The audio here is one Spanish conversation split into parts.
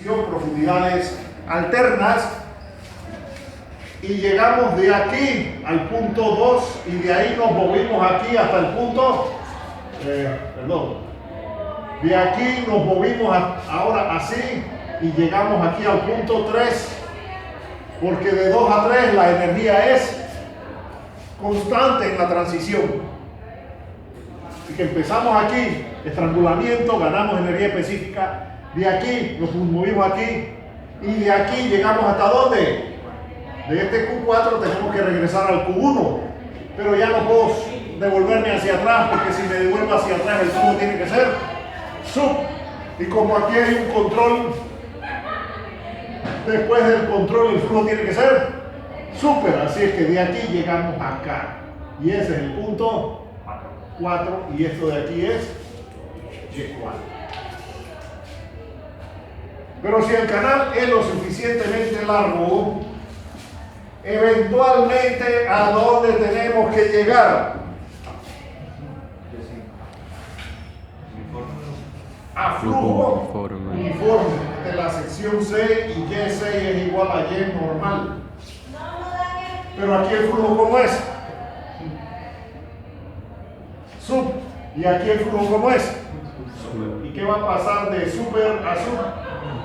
transición, profundidades alternas, y llegamos de aquí al punto 2 y de ahí nos movimos aquí hasta el punto, de aquí nos movimos ahora así y llegamos aquí al punto 3, porque de 2 a 3 la energía es constante en la transición. Así que empezamos aquí, estrangulamiento, ganamos energía específica, de aquí nos movimos aquí y de aquí llegamos hasta ¿dónde? De este Q4 tenemos que regresar al Q1, pero ya no puedo devolverme hacia atrás, porque si me devuelvo hacia atrás el flujo tiene que ser sub, y como aquí hay un control, después del control el flujo tiene que ser super, así es que de aquí llegamos acá, y ese es el punto 4, y esto de aquí es Y4. Pero si el canal es lo suficientemente largo, eventualmente, ¿a dónde tenemos que llegar? A flujo uniforme. Esta es la sección C y Y6 es igual a Y normal. Pero aquí el flujo, ¿cómo es? Sub. Y aquí el flujo, ¿cómo es? ¿Y qué va a pasar de super a sub?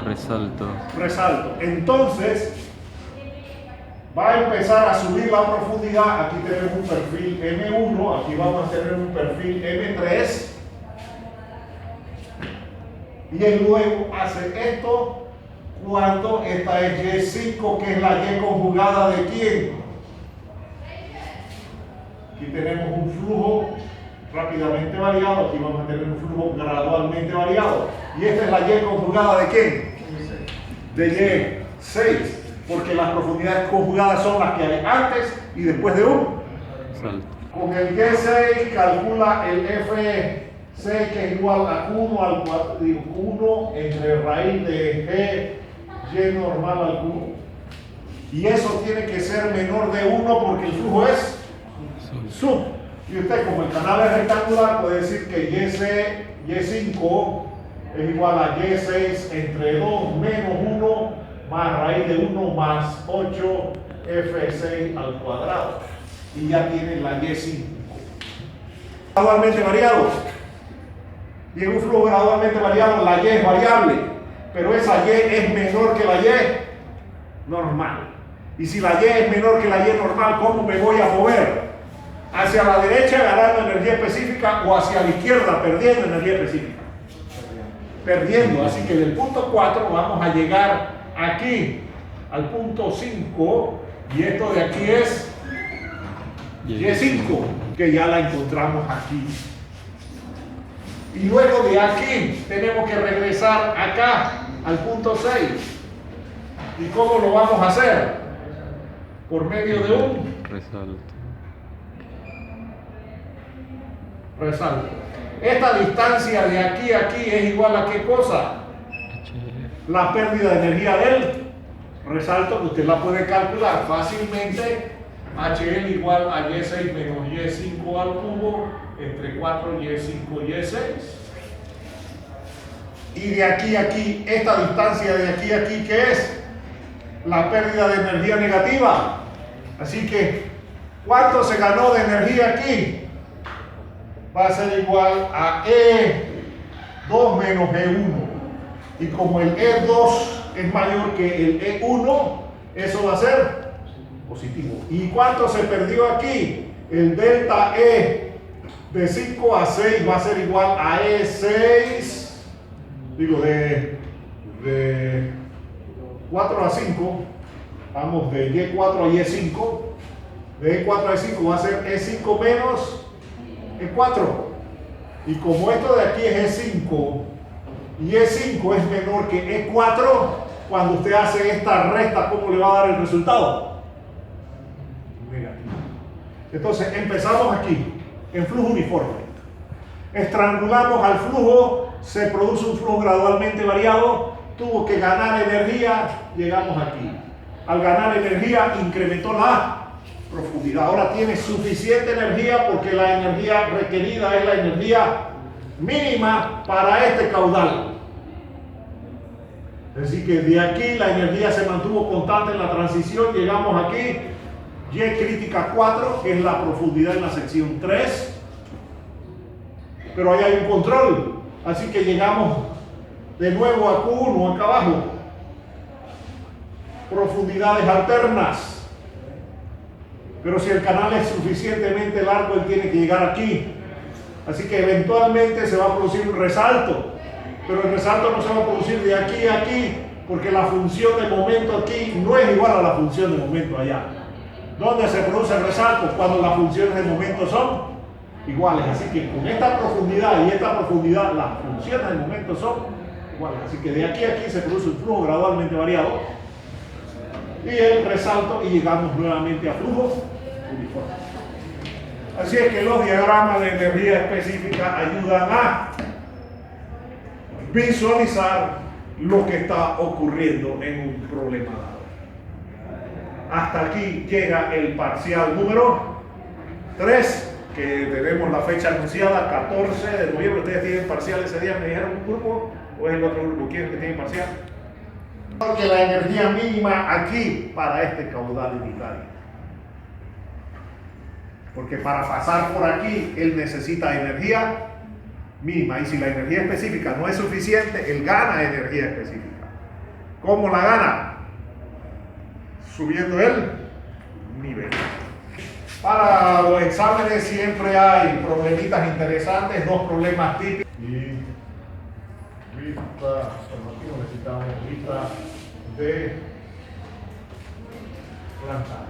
Resalto. Resalto. Entonces, va a empezar a subir la profundidad. Aquí tenemos un perfil M1, aquí vamos a tener un perfil M3. Y él luego hace esto cuando esta es Y5, que es la Y conjugada de quién. Aquí tenemos un flujo rápidamente variado, aquí vamos a tener un flujo gradualmente variado. Y esta es la Y conjugada de quién? De Y6. Porque las profundidades conjugadas son las que hay antes y después de un Salto. Con el Y6 calcula el F6, que es igual a 1 al 1 entre raíz de G, Y normal al cubo. Y eso tiene que ser menor de 1 porque el flujo es sub. Y usted, como el canal es rectangular, puede decir que Y5 es igual a Y6 entre 2 menos 1 más raíz de 1 más 8 F6 al cuadrado. Y ya tiene la Y5. Gradualmente variado. Y en un flujo gradualmente variado, la Y es variable. Pero esa Y es menor que la Y normal. Y si la Y es menor que la Y normal, ¿cómo me voy a mover? ¿Hacia la derecha ganando energía específica o hacia la izquierda perdiendo energía específica? Perdiendo. Así que del punto 4 vamos a llegar aquí al punto 5 y esto de aquí es Y5, que ya la encontramos aquí. Y luego de aquí tenemos que regresar acá al punto 6. ¿Y cómo lo vamos a hacer? Por medio de un resalto. Esta distancia de aquí a aquí es igual a ¿qué cosa? La pérdida de energía del resalto, que usted la puede calcular fácilmente. HL igual a Y6 menos Y5 al cubo entre 4 Y5 Y6. Y de aquí a aquí, esta distancia de aquí a aquí, ¿qué es? La pérdida de energía negativa. Así que, ¿cuánto se ganó de energía aquí? Va a ser igual a E2 menos E1. Y como el E2 es mayor que el E1, eso va a ser positivo. ¿Y cuánto se perdió aquí? El delta E de 5 a 6 va a ser igual a E6, digo de 4 a 5, vamos de Y4 a Y5, de E4 a E5 va a ser E5 menos E4. Y como esto de aquí es E5 y E5 es menor que E4, cuando usted hace esta resta, ¿cómo le va a dar el resultado? Negativo. Entonces empezamos aquí, en flujo uniforme. Estrangulamos al flujo, se produce un flujo gradualmente variado, tuvo que ganar energía, llegamos aquí. Al ganar energía, incrementó la profundidad. Ahora tiene suficiente energía porque la energía requerida es la energía mínima para este caudal. Es decir, que de aquí la energía se mantuvo constante en la transición, llegamos aquí, Y crítica 4, que es la profundidad en la sección 3, pero ahí hay un control, así que llegamos de nuevo a Q1, acá abajo, profundidades alternas, pero si el canal es suficientemente largo, él tiene que llegar aquí, así que eventualmente se va a producir un resalto, pero el resalto no se va a producir de aquí a aquí, porque la función de momento aquí no es igual a la función de momento allá. ¿Dónde se produce el resalto? Cuando las funciones de momento son iguales. Así que con esta profundidad y esta profundidad, las funciones de momento son iguales. Así que de aquí a aquí se produce un flujo gradualmente variado. Y el resalto y llegamos nuevamente a flujo uniforme. Así es que los diagramas de energía específica ayudan a visualizar lo que está ocurriendo en un problema dado. Hasta aquí llega el parcial número 3, que tenemos la fecha anunciada, 14 de noviembre. ¿Ustedes tienen parcial ese día? ¿Me dijeron un grupo o es el otro grupo? ¿Quién es que tiene parcial? Porque la energía mínima aquí para este caudal unitario. Porque para pasar por aquí, él necesita energía mínima. Y si la energía específica no es suficiente, él gana energía específica. ¿Cómo la gana? Subiendo el nivel. Para los exámenes siempre hay problemitas interesantes, dos problemas típicos. Y vista, aquí necesitamos vista de planta.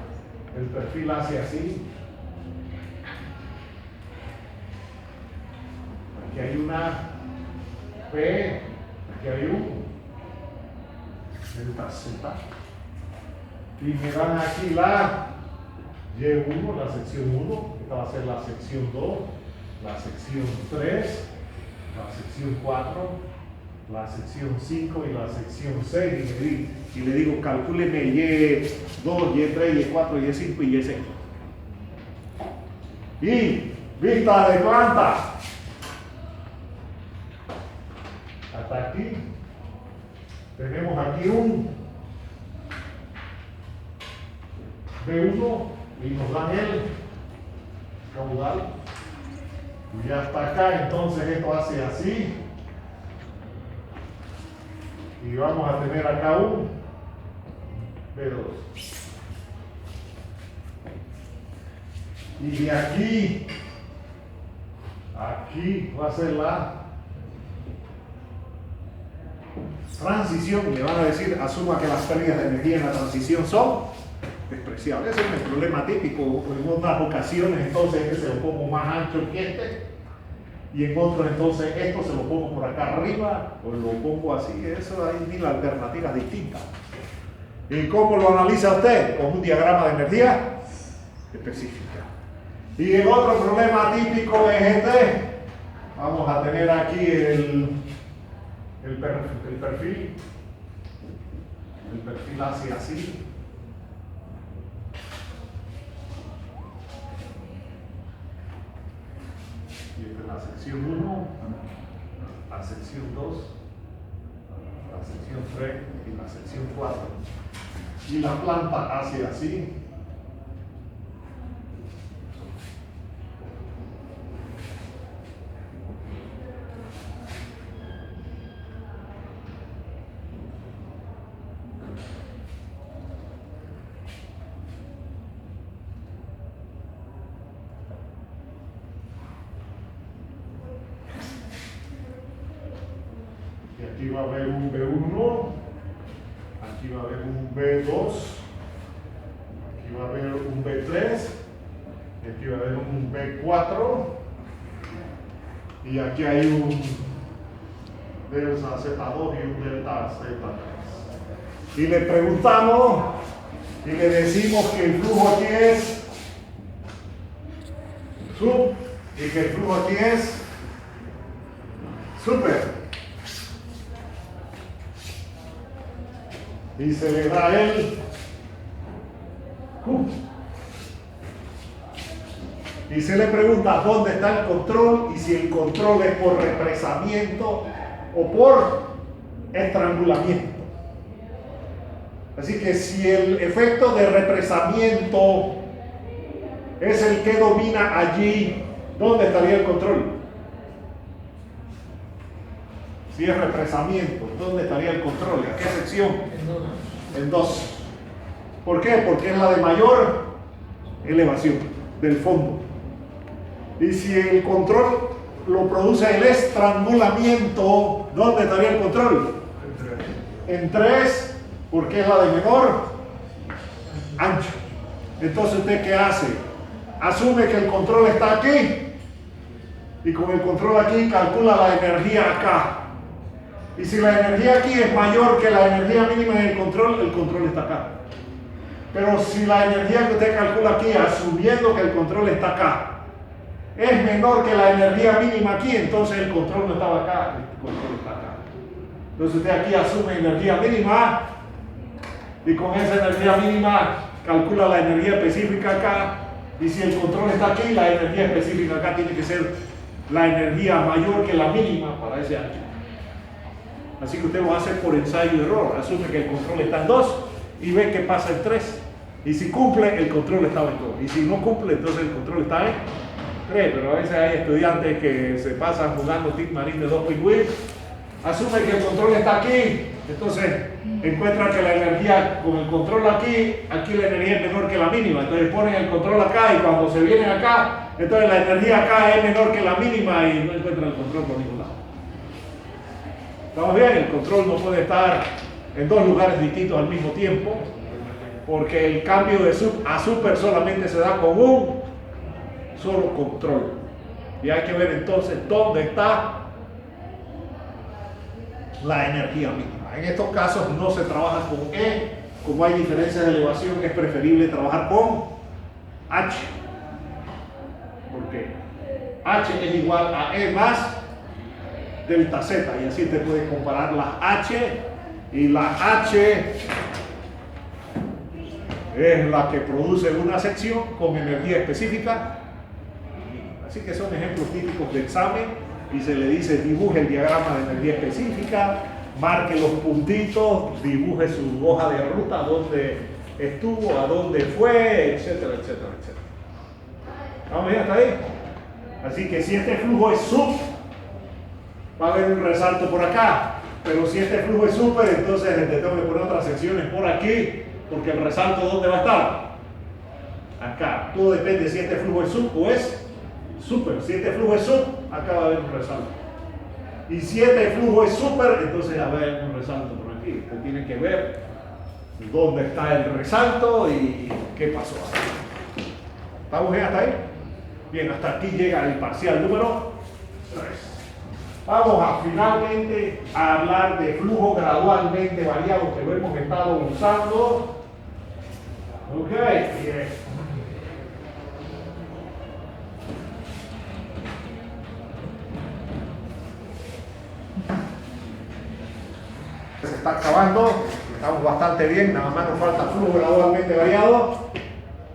El perfil hace así. Aquí hay una P, aquí hay un delta Z. Y me dan aquí la Y1, la sección 1, esta va a ser la sección 2, la sección 3, la sección 4, la sección 5 y la sección 6. Y le digo, calcúleme Y2, Y3, Y4, Y5 y Y6. Y vista de planta. Hasta aquí. Tenemos aquí un B1 y nos dan el caudal. Y hasta acá, entonces esto hace así. Y vamos a tener acá un B2. Y de aquí, aquí va a ser la transición. Le van a decir, asuma que las pérdidas de energía en la transición son despreciables. Ese es el problema típico. En otras ocasiones, entonces, este se lo pongo más ancho que este. Y en otros, entonces, esto se lo pongo por acá arriba, o lo pongo así. Eso hay mil alternativas distintas. ¿Y cómo lo analiza usted? Con un diagrama de energía específica. Y el otro problema típico es este. Vamos a tener aquí el perfil. El perfil hace así. Y esta es la sección 1, la sección 2, la sección 3 y la sección 4. Y la planta hace así. Aquí va a haber un B1, aquí va a haber un B2, aquí va a haber un B3, aquí va a haber un B4 y aquí hay un delta Z2 y un delta Z3. Y le preguntamos y le decimos que el flujo aquí es sub y que el flujo aquí es super. Y se le da el Q. Y se le pregunta dónde está el control y si el control es por represamiento o por estrangulamiento. Así que si el efecto de represamiento es el que domina allí, ¿dónde estaría el control? Si es represamiento, ¿dónde estaría el control? ¿En qué sección? En 2. ¿Por qué? Porque es la de mayor elevación del fondo. Y si el control lo produce el estrangulamiento, ¿dónde estaría el control? En 3, porque es la de menor ancho. Entonces, ¿usted qué hace? Asume que el control está aquí y con el control aquí calcula la energía acá. Y si la energía aquí es mayor que la energía mínima en el control está acá. Pero si la energía que usted calcula aquí, asumiendo que el control está acá, es menor que la energía mínima aquí, entonces el control no estaba acá, el control está acá. Entonces usted aquí asume energía mínima y con esa energía mínima calcula la energía específica acá. Y si el control está aquí, la energía específica acá tiene que ser la energía mayor que la mínima para ese ancho. Así que usted lo hace por ensayo y error. Asume que el control está en 2 y ve qué pasa en 3. Y si cumple, el control estaba en 2. Y si no cumple, entonces el control está en 3. Pero a veces hay estudiantes que se pasan jugando tic marín de 2 pingüinos. Asume que el control está aquí. Entonces encuentra que la energía con el control aquí la energía es menor que la mínima. Entonces ponen el control acá y cuando se vienen acá, entonces la energía acá es menor que la mínima y no encuentran el control por ningún lado. ¿Estamos bien? El control no puede estar en 2 lugares distintos al mismo tiempo, porque el cambio de sub a super solamente se da con un solo control. Y hay que ver entonces dónde está la energía mínima. En estos casos no se trabaja con E, como hay diferencias de elevación, es preferible trabajar con H. Porque H es igual a E más delta Z, y así te puedes comparar la H, y la H es la que produce una sección con energía específica. Así que son ejemplos típicos de examen y se le dice dibuje el diagrama de energía específica, marque los puntitos, dibuje su hoja de ruta, dónde estuvo, a dónde fue, etcétera, etcétera, etcétera. ¿Vamos bien hasta ahí? Así que si este flujo es sub, va a haber un resalto por acá, pero si este flujo es super, entonces le tengo que poner otras secciones por aquí, porque el resalto ¿dónde va a estar? Acá. Todo depende si este flujo es sub o es super. Si este flujo es sub, acá va a haber un resalto. Y si este flujo es super, entonces va a haber un resalto por aquí. Usted tiene que ver dónde está el resalto y qué pasó ahí. ¿Estamos bien hasta ahí? Bien, hasta aquí llega el parcial número 3. Vamos a finalmente a hablar de flujo gradualmente variado que lo hemos estado usando. Ok, bien. Se está acabando, estamos bastante bien, nada más nos falta flujo gradualmente variado,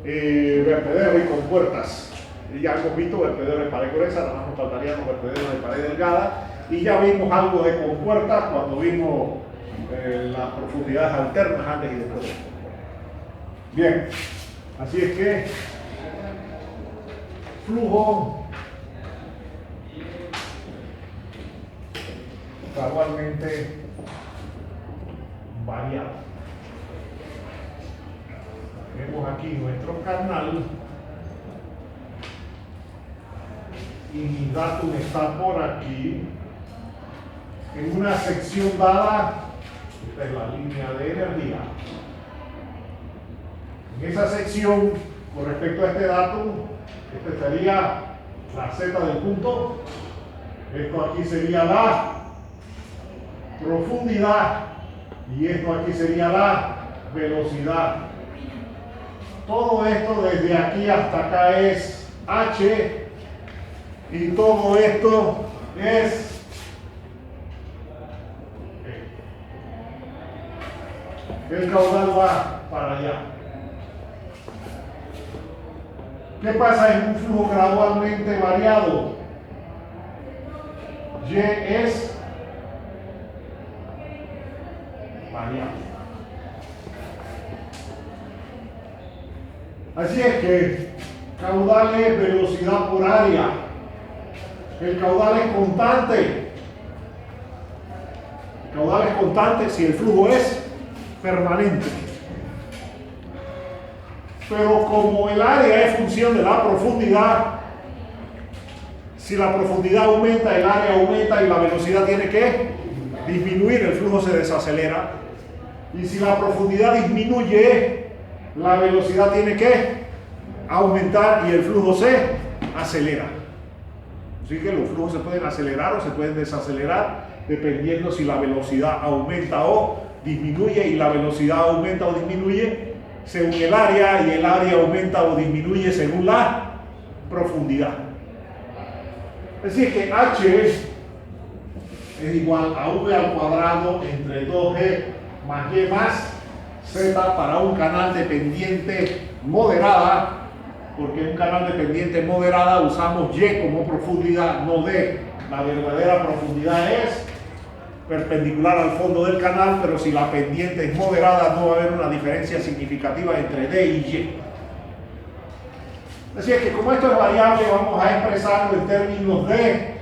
vertedero y compuertas. Y ya hemos visto vertedero de pared gruesa, nada más nos faltarían los vertederos de pared delgada. Y ya vimos algo de compuertas cuando vimos las profundidades alternas antes y después de esto. Bien, así es que flujo gradualmente variado. Tenemos aquí nuestro canal y mi datum está por aquí en una sección dada. Esta es la línea de energía. En esa sección, con respecto a este datum, este sería la Z del punto, esto aquí sería la profundidad y esto aquí sería la velocidad. Todo esto desde aquí hasta acá es H y todo esto es el caudal va para allá. ¿Qué pasa en un flujo gradualmente variado? Y es variable. Así es que caudal es velocidad por área. El caudal es constante. El caudal es constante si el flujo es permanente. Pero como el área es función de la profundidad, si la profundidad aumenta, el área aumenta y la velocidad tiene que disminuir, el flujo se desacelera. Y si la profundidad disminuye, la velocidad tiene que aumentar y el flujo se acelera. Así que los flujos se pueden acelerar o se pueden desacelerar dependiendo si la velocidad aumenta o disminuye, y la velocidad aumenta o disminuye según el área, y el área aumenta o disminuye según la profundidad. Es decir que H es igual a V al cuadrado entre 2G más Y más Z para un canal de pendiente moderada, porque en un canal de pendiente moderada usamos Y como profundidad, no D. La verdadera profundidad es perpendicular al fondo del canal, pero si la pendiente es moderada no va a haber una diferencia significativa entre D y Y. Así es que como esto es variable, vamos a expresarlo en términos de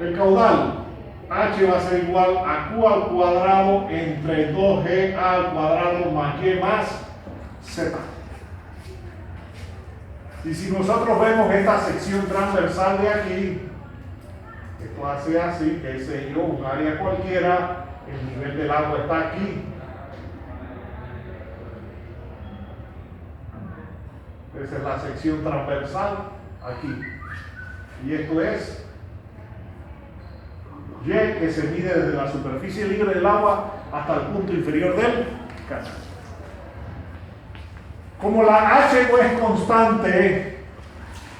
el caudal. H va a ser igual a Q al cuadrado entre 2G al cuadrado más Y más Z. Y si nosotros vemos esta sección transversal de aquí, esto hace así, que sé yo, un área cualquiera, el nivel del agua está aquí. Esa es la sección transversal aquí. Y esto es Y, que se mide desde la superficie libre del agua hasta el punto inferior del canal. Como la H no es constante,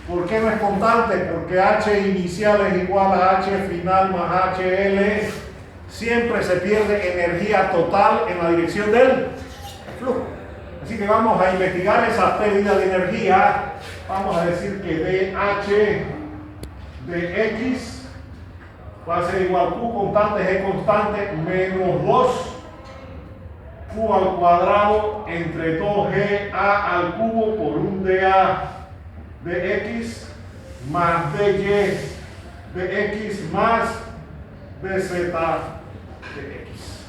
¿por qué no es constante? Porque H inicial es igual a H final más HL. Siempre se pierde energía total en la dirección del flujo. Así que vamos a investigar esa pérdida de energía. Vamos a decir que dH de X va a ser igual a Q constante, G constante, menos 2 Q al cuadrado entre 2G A al cubo por un dA de X más dy de X más dz de X.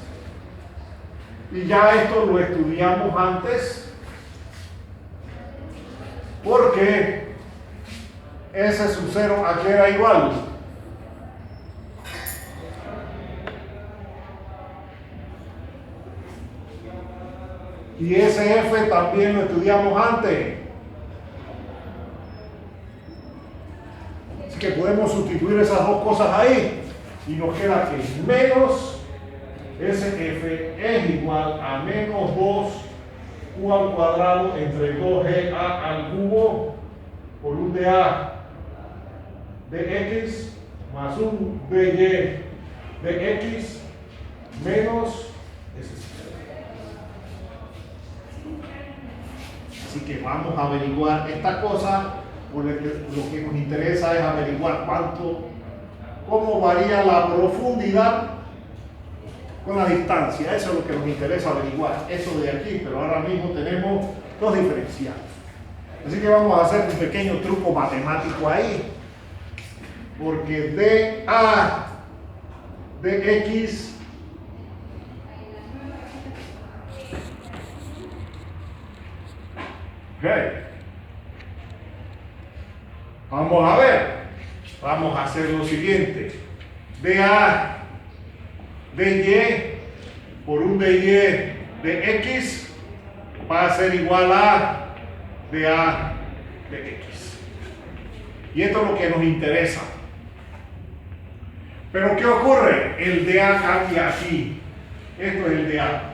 Y ya esto lo estudiamos antes, porque S sub 0 ¿a qué era igual? Y SF también lo estudiamos antes. Así que podemos sustituir esas dos cosas ahí y nos queda que menos SF es igual a menos 2 Q al cuadrado entre 2GA al cubo por un dA de X más un dy de X menos S. Así que vamos a averiguar esta cosa, porque lo que nos interesa es averiguar cómo varía la profundidad con la distancia. Eso es lo que nos interesa averiguar, eso de aquí, pero ahora mismo tenemos dos diferenciales. Así que vamos a hacer un pequeño truco matemático ahí, porque dA de X vamos a ver, vamos a hacer lo siguiente: dA de Y por un dy de X va a ser igual a dA de X. Y esto es lo que nos interesa. Pero ¿qué ocurre? El dA cambia aquí. Esto es el dA.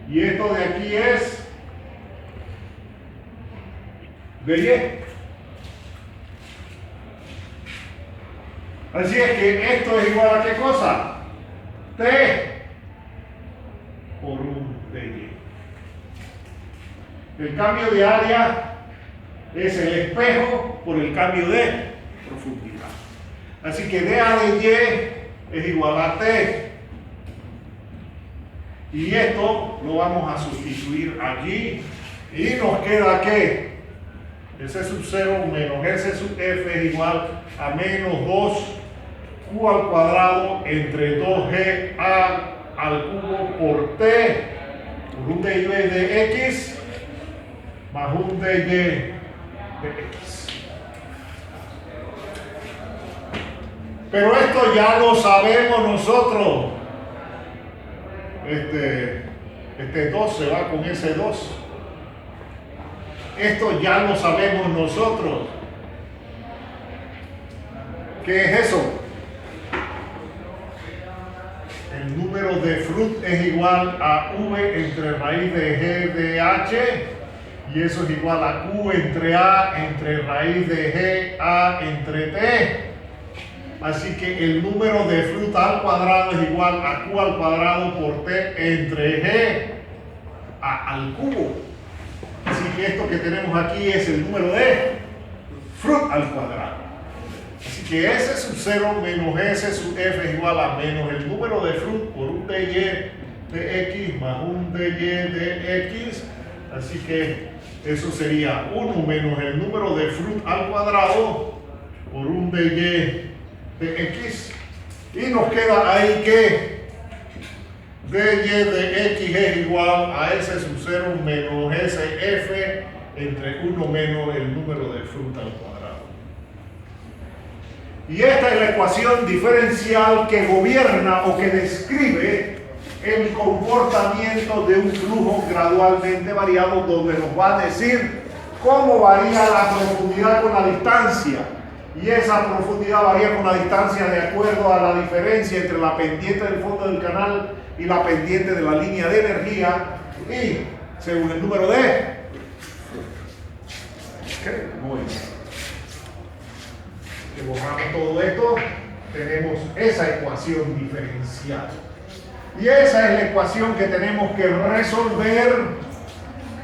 Y esto de aquí es de Y. Así es que esto es igual a ¿qué cosa? T por un dy. El cambio de área es el espejo por el cambio de profundidad. Así que dA de Y es igual a T Y esto lo vamos a sustituir allí. Y nos queda que ese sub 0 menos ese sub f es igual a menos 2q al cuadrado entre 2ga al cubo por t, por un dy de x más un dy de x. Pero esto ya lo sabemos nosotros. Este 2 se va con ese 2. Esto ya lo sabemos nosotros. ¿Qué es eso? El número de Freud es igual a v entre raíz de g de h, y eso es igual a q entre a entre raíz de g a entre t. Así que el número de Freud al cuadrado es igual a q al cuadrado por t entre g al cubo. Así que esto que tenemos aquí es el número de Freud al cuadrado. Así que S sub 0 menos S sub f es igual a menos el número de Freud por un dy de x más un dy de x. Así que eso sería 1 menos el número de Freud al cuadrado por un dy de x. Y nos queda ahí que dy de x es igual a S sub 0 menos SF entre 1 menos el número de Freud al cuadrado. Y esta es la ecuación diferencial que gobierna o que describe el comportamiento de un flujo gradualmente variado, donde nos va a decir cómo varía la profundidad con la distancia. Y esa profundidad varía con la distancia de acuerdo a la diferencia entre la pendiente del fondo del canal y la pendiente de la línea de energía, y según el número de... Muy bien. Que borramos todo esto, tenemos esa ecuación diferencial. Y esa es la ecuación que tenemos que resolver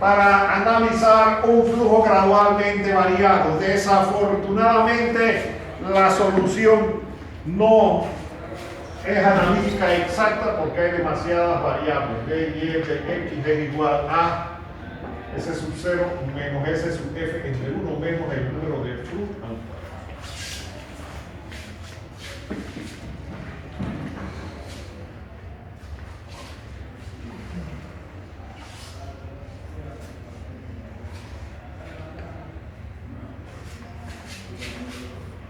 para analizar un flujo gradualmente variado. Desafortunadamente, la solución no es analítica exacta porque hay demasiadas variables. dy de x es igual a S sub 0 menos S sub f entre 1 menos el número de Freud al cuadrado.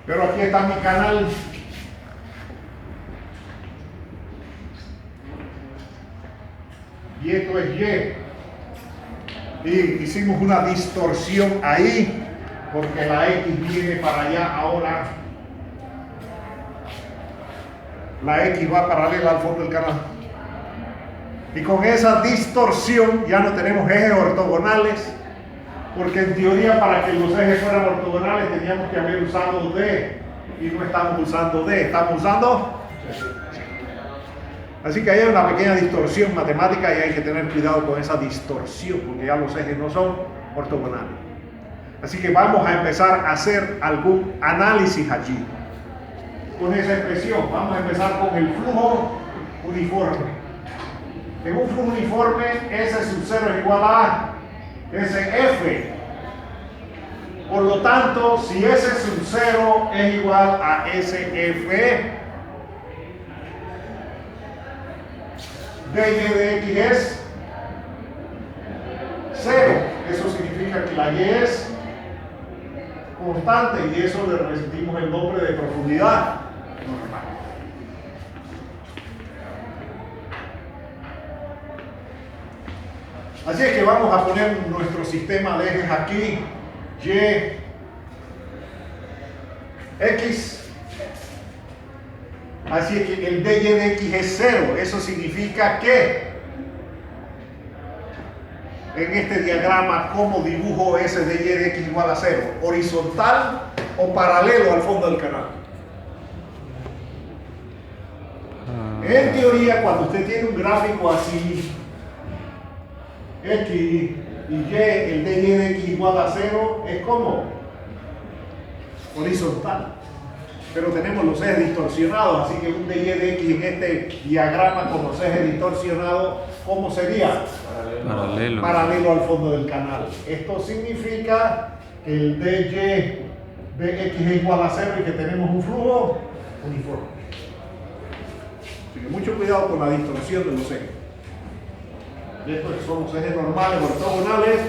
Pero aquí está mi canal. Y esto es Y. Y hicimos una distorsión ahí, porque la X viene para allá ahora. La X va paralela al fondo del canal. Y con esa distorsión ya no tenemos ejes ortogonales, porque en teoría para que los ejes fueran ortogonales teníamos que haber usado D, y no estamos usando D, estamos usando. Así que hay una pequeña distorsión matemática y hay que tener cuidado con esa distorsión, porque ya los ejes no son ortogonales. Así que vamos a empezar a hacer algún análisis allí con esa expresión. Vamos a empezar con el flujo uniforme. En un flujo uniforme, S sub 0 es igual a SF. Por lo tanto, si S sub 0 es igual a SF, dy de x es 0. Eso significa que la y es constante, y eso le resentimos el nombre de profundidad normal. Así es que vamos a poner nuestro sistema de ejes aquí. Y, X. Así es que el dy de x es 0. Eso significa que en este diagrama, ¿cómo dibujo ese dy de x igual a 0? ¿Horizontal o paralelo al fondo del canal? En teoría, cuando usted tiene un gráfico así, X y Y, el dy de x igual a 0, es como horizontal. pero tenemos los ejes distorsionados, así que un dy de x en este diagrama con los ejes distorsionados, ¿cómo sería? Paralelo. Paralelo al fondo del canal. Esto significa que el dy de x es igual a 0 y que tenemos un flujo uniforme. Así que mucho cuidado con la distorsión de los ejes. Y estos son los ejes normales ortogonales.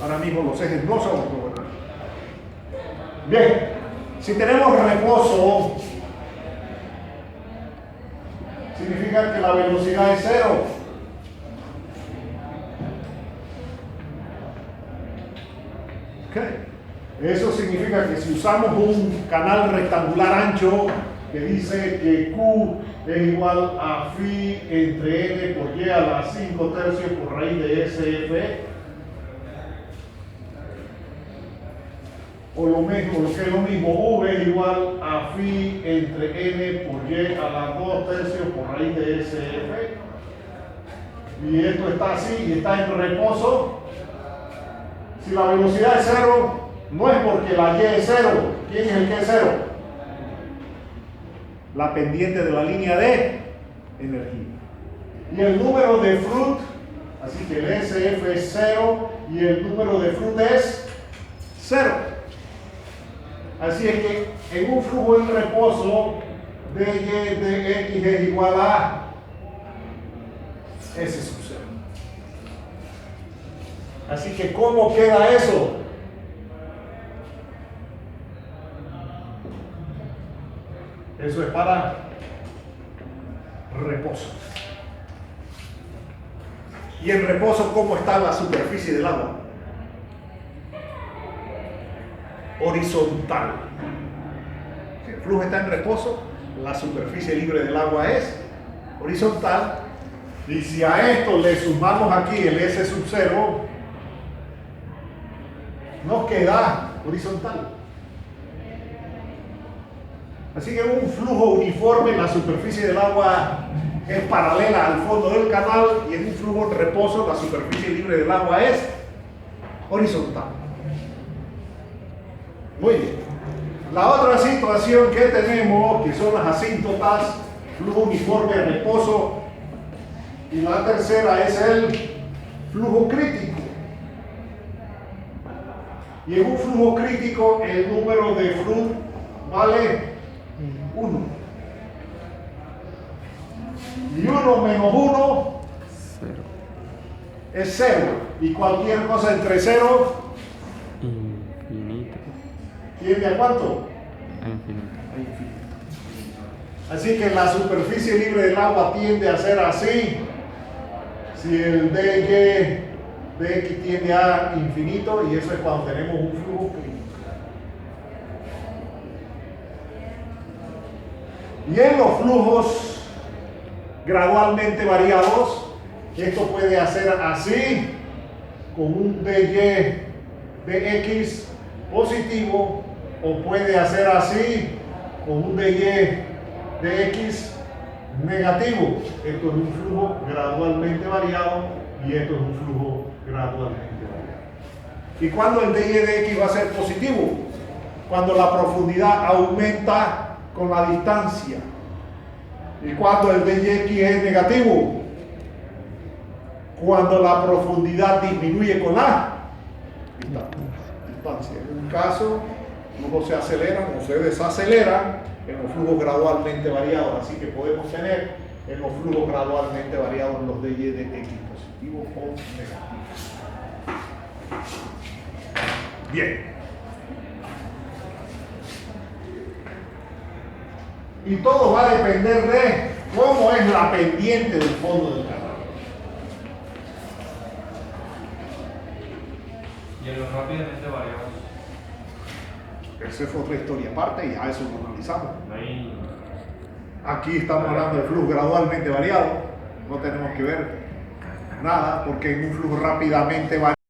Ahora mismo los ejes no son ortogonales. Bien, si tenemos reposo, significa que la velocidad es 0. Okay. Eso significa que si usamos un canal rectangular ancho que dice que Q es igual a phi entre n por y a la 5 tercios por raíz de SF, o lo que es lo mismo, V es igual a phi entre n por y a la 2 tercios por raíz de SF, y esto está así y está en reposo. Si la velocidad es 0, no es porque la y es 0. ¿Quién es el que es 0? La pendiente de la línea de energía. Y el número de Fruit, así que el SF es 0 y el número de Fruit es 0. Así es que en un flujo en reposo, dy de x es igual a S sub 0. Así que ¿cómo queda eso? Eso es para reposo. Y en reposo, ¿cómo está la superficie del agua? Horizontal. Si el flujo está en reposo, la superficie libre del agua es horizontal. Y si a esto le sumamos aquí el S sub 0, nos queda horizontal. Así que en un flujo uniforme la superficie del agua es paralela al fondo del canal, y en un flujo en reposo la superficie libre del agua es horizontal. Muy bien. La otra situación que tenemos, que son las asíntotas, flujo uniforme, reposo, y la tercera es el flujo crítico. Y en un flujo crítico el número de Fruit vale 1. Y 1 menos 1 es 0. Y cualquier cosa entre 0 infinito. ¿tiende a cuánto? A infinito. A infinito. Así que la superficie libre del agua tiende a ser así. Si el dy de x tiende a infinito, y eso es cuando tenemos un flujo crítico. Y en los flujos gradualmente variados, esto puede hacer así, con un dy de x positivo, o puede hacer así, con un dy de x negativo. Esto es un flujo gradualmente variado y esto es un flujo gradualmente variado. ¿Y cuándo el dy de x va a ser positivo? Cuando la profundidad aumenta con la distancia. ¿Y cuando el dy de x es negativo? Cuando la profundidad disminuye con la distancia. En un caso, no se aceleran o se desaceleran en los flujos gradualmente variados. Así que podemos tener en los flujos gradualmente variados los dy de x positivos o negativos. Bien. Y todo va a depender de cómo es la pendiente del fondo del canal. Y en los rápidamente variados. Esa fue otra historia aparte y a eso lo analizamos. No hay... Aquí estamos hablando de flujo gradualmente variado. No tenemos que ver nada porque en un flujo rápidamente variado